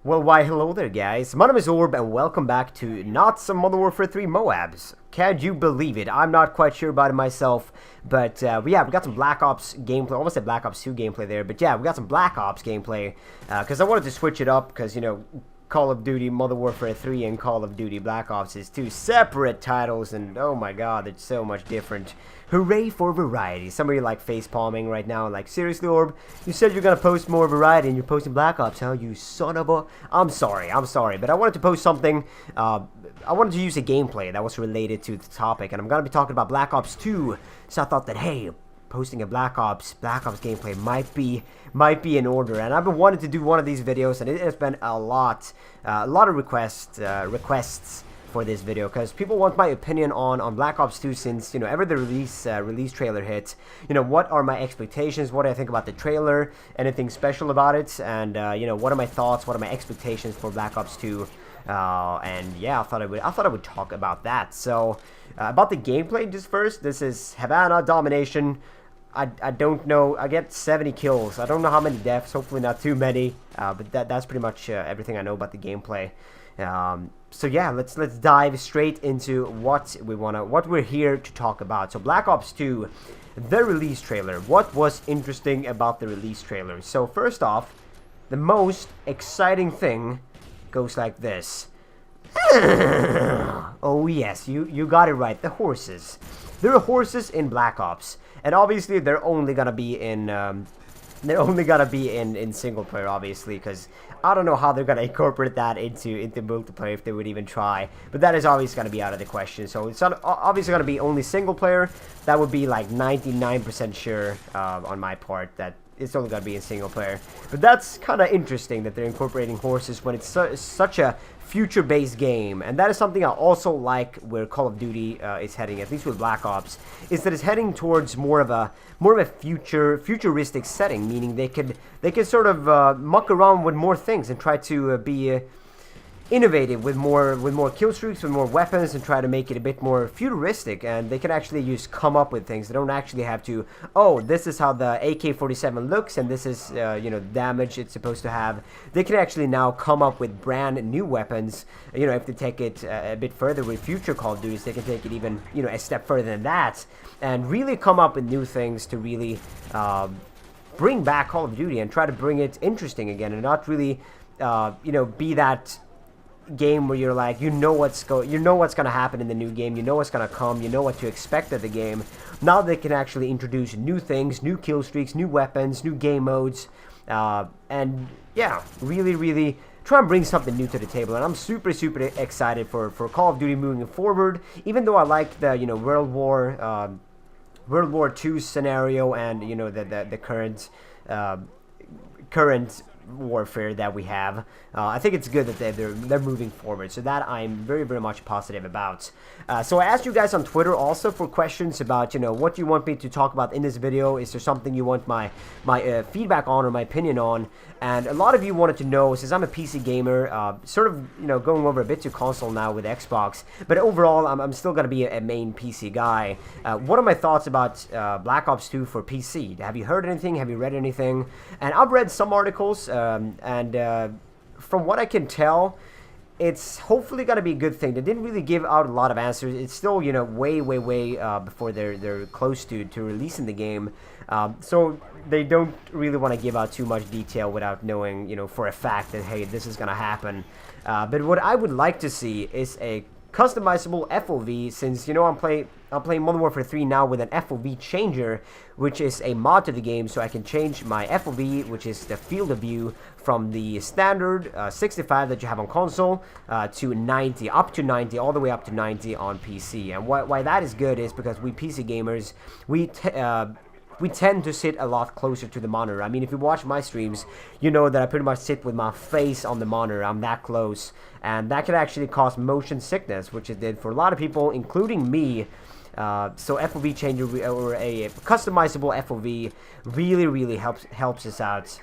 Well, why hello there guys, my name is Orb and welcome back to not some Modern Warfare 3 Moabs. Can you believe it? I'm not quite sure about it myself, but yeah, we got some Black Ops gameplay, almost said Black Ops 2 gameplay there, but yeah, we got some Black Ops gameplay, because I wanted to switch it up, because, you know, Call of Duty Modern Warfare 3 and Call of Duty Black Ops is two separate titles, and oh my god, it's so much different. Hooray for variety. Some of you like face palming right now, like, seriously, Orb? You said you're gonna post more variety and you're posting Black Ops, huh? You son of a... I'm sorry, but I wanted to post something, I wanted to use a gameplay that was related to the topic, and I'm gonna be talking about Black Ops 2, so I thought that, hey, posting a Black Ops gameplay might be in order, and I've been wanting to do one of these videos, and it has been a lot of requests for this video, because people want my opinion on Black Ops 2 since, you know, ever the release trailer hit. You know, what are my expectations, what do I think about the trailer, anything special about it, and you know, what are my thoughts, what are my expectations for Black Ops 2, and yeah, I thought I would talk about that. So about the gameplay, just first, this is Havana Domination. I don't know, I get 70 kills, I don't know how many deaths, hopefully not too many, but that's pretty much everything I know about the gameplay. So yeah, let's dive straight into what we're here to talk about. So Black Ops 2, the release trailer. What was interesting about the release trailer? So first off, the most exciting thing goes like this. Oh yes, you got it right, the horses. There are horses in Black Ops, and obviously they're only gonna be in single player, obviously, because I don't know how they're gonna incorporate that into multiplayer, if they would even try. But that is obviously gonna be out of the question. So it's obviously gonna be only single player. That would be like 99% sure on my part that it's only gonna be in single player. But that's kind of interesting that they're incorporating horses when it's such a future-based game, and that is something I also like where Call of Duty is heading, at least with Black Ops, is that it's heading towards more of a futuristic setting, meaning they could sort of muck around with more things and try to be innovative with more kill streaks, with more weapons, and try to make it a bit more futuristic. And they can actually come up with things. They don't actually have to, oh, this is how the AK-47 looks, and this is you know, damage it's supposed to have. They can actually now come up with brand new weapons. You know, if they take it a bit further with future Call of Duties, they can take it even, you know, a step further than that, and really come up with new things to really bring back Call of Duty and try to bring it interesting again, and not really you know, be that game where you're like, you know what's gonna happen in the new game, you know what's gonna come, you know what to expect of the game. Now they can actually introduce new things, new kill streaks, new weapons, new game modes, and yeah, really try and bring something new to the table. And I'm super excited for Call of Duty moving forward, even though I like the, you know, World War II scenario, and, you know, the current warfare that we have. I think it's good that they're moving forward, so that I'm very much positive about. So I asked you guys on Twitter also for questions about, you know, what you want me to talk about in this video. Is there something you want my feedback on or my opinion on? And a lot of you wanted to know, since I'm a PC gamer, sort of, you know, going over a bit to console now with Xbox, but overall I'm still gonna be a main PC guy. What are my thoughts about Black Ops 2 for PC? Have you heard anything? Have you read anything? And I've read some articles, and from what I can tell, it's hopefully gonna be a good thing. They didn't really give out a lot of answers. It's still, you know, way before they're close to releasing the game, so they don't really want to give out too much detail without knowing, you know, for a fact that, hey, this is gonna happen. But what I would like to see is a customizable FOV, since, you know, I'm playing Modern Warfare 3 now with an FOV changer, which is a mod to the game, so I can change my FOV, which is the field of view, from the standard 65 that you have on console to 90, up to 90, all the way up to 90 on PC. And why that is good is because we PC gamers, we tend to sit a lot closer to the monitor. I mean, if you watch my streams, you know that I pretty much sit with my face on the monitor. I'm that close, and that can actually cause motion sickness, which it did for a lot of people, including me. So FOV changer, or a customizable FOV, really helps us out.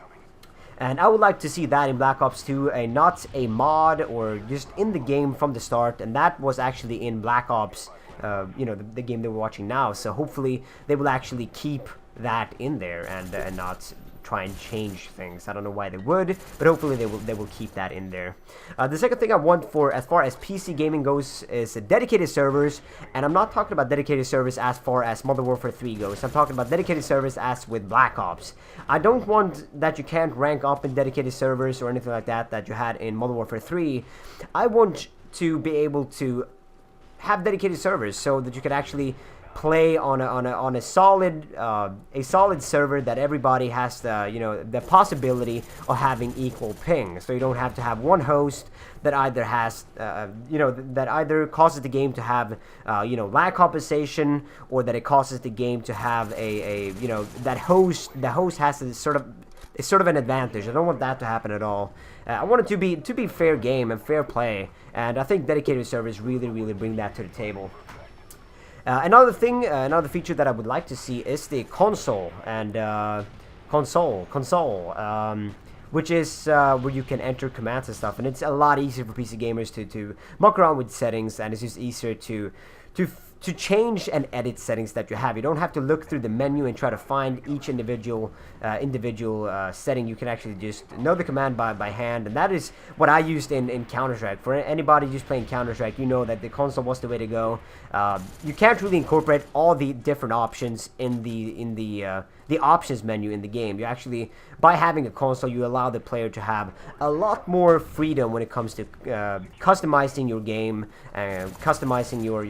And I would like to see that in Black Ops 2, not a mod or just in the game from the start. And that was actually in Black Ops, you know, the game that we're watching now. So hopefully they will actually keep that in there and not try and change things. I don't know why they would, but hopefully they will keep that in there. The second thing I want for as far as PC gaming goes is dedicated servers, and I'm not talking about dedicated servers as far as Modern Warfare 3 goes. I'm talking about dedicated servers as with Black Ops. I don't want that you can't rank up in dedicated servers or anything like that that you had in Modern Warfare 3. I want to be able to have dedicated servers so that you could actually play on a solid server that everybody has the possibility of having equal ping. So you don't have to have one host that either has that either causes the game to have lag compensation, or that it causes the game to have the host has a sort of an advantage. I don't want that to happen at all. I want it to be fair game and fair play, and I think dedicated servers really bring that to the table. Another feature that I would like to see is the console which is where you can enter commands and stuff, and it's a lot easier for PC gamers to muck around with settings, and it's just easier to change and edit settings that you have. You don't have to look through the menu and try to find each individual setting. You can actually just know the command by hand, and that is what I used in Counter-Strike. For anybody just playing Counter-Strike, you know that the console was the way to go. You can't really incorporate all the different options in the options menu in the game. You actually, by having a console, you allow the player to have a lot more freedom when it comes to customizing your game and customizing your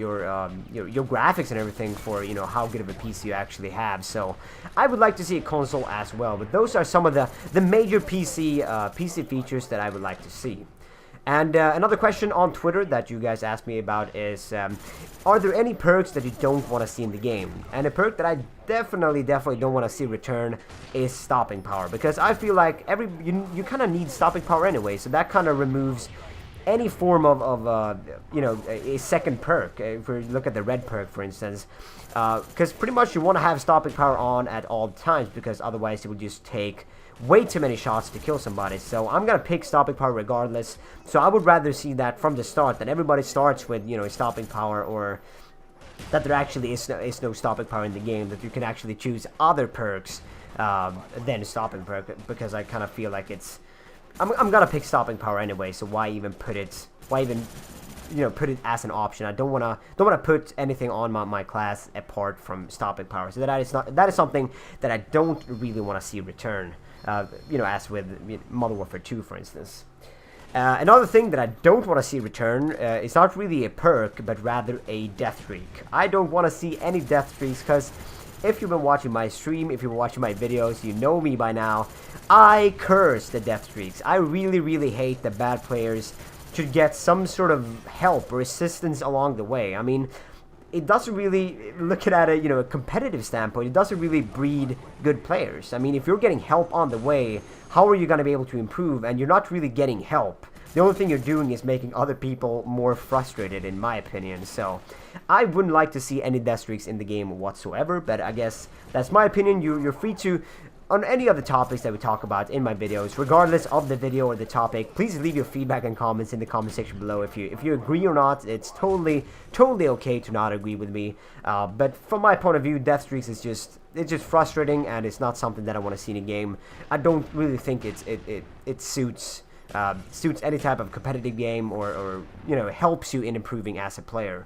graphics and everything for how good of a PC you actually have. So I would like to see a console as well, but those are some of the major PC features that I would like to see. And another question on Twitter that you guys asked me about is, are there any perks that you don't want to see in the game? And a perk that I definitely don't want to see return is stopping power, because I feel like you kind of need stopping power anyway, so that kind of removes any form of a second perk. If we look at the red perk, for instance, because pretty much you want to have stopping power on at all times, because otherwise it will just take way too many shots to kill somebody. So I'm gonna pick stopping power regardless. So I would rather see that from the start, that everybody starts with stopping power, or that there actually is no stopping power in the game, that you can actually choose other perks than stopping perk, because I kind of feel like I'm gonna pick stopping power anyway, so why even put it put it as an option? I don't wanna put anything on my class apart from stopping power. So that is something that I don't really want to see return. As with Modern Warfare 2, for instance. Another thing that I don't want to see return is not really a perk, but rather a death streak. I don't want to see any death streaks, because if you've been watching my stream, if you've been watching my videos, you know me by now. I curse the death streaks. I really hate that bad players should get some sort of help or assistance along the way. I mean, it doesn't really, looking at it, a competitive standpoint, it doesn't really breed good players. I mean, if you're getting help on the way, how are you going to be able to improve? And you're not really getting help. The only thing you're doing is making other people more frustrated, in my opinion. So I wouldn't like to see any death streaks in the game whatsoever, but I guess that's my opinion. You're free to, on any of the topics that we talk about in my videos, regardless of the video or the topic, please leave your feedback and comments in the comment section below. If you agree or not, it's totally okay to not agree with me. But from my point of view, death streaks is just frustrating, and it's not something that I want to see in a game. I don't really think it suits any type of competitive game, or helps you in improving as a player.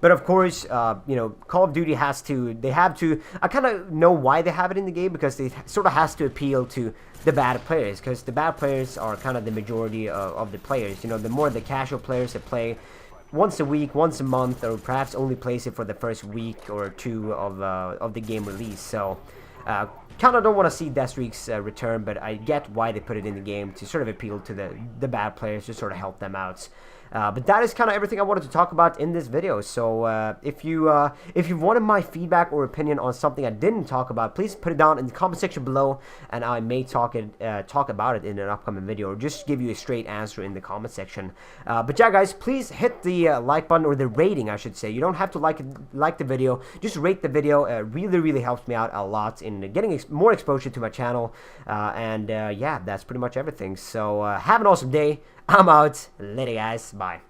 But of course, Call of Duty have to, I kind of know why they have it in the game, because it sort of has to appeal to the bad players, because the bad players are kind of the majority of the players. The more the casual players that play once a week, once a month, or perhaps only plays it for the first week or two of the game release. So, kind of don't want to see death streaks return, but I get why they put it in the game, to sort of appeal to the bad players, to sort of help them out. But that is kind of everything I wanted to talk about in this video. So if you wanted my feedback or opinion on something I didn't talk about, please put it down in the comment section below, and I may talk about it in an upcoming video, or just give you a straight answer in the comment section. But yeah, guys, please hit the like button, or the rating, I should say. You don't have to like the video, just rate the video. Really helps me out a lot in getting more exposure to my channel. Yeah, that's pretty much everything. So have an awesome day. I'm out. Later, guys. Bye.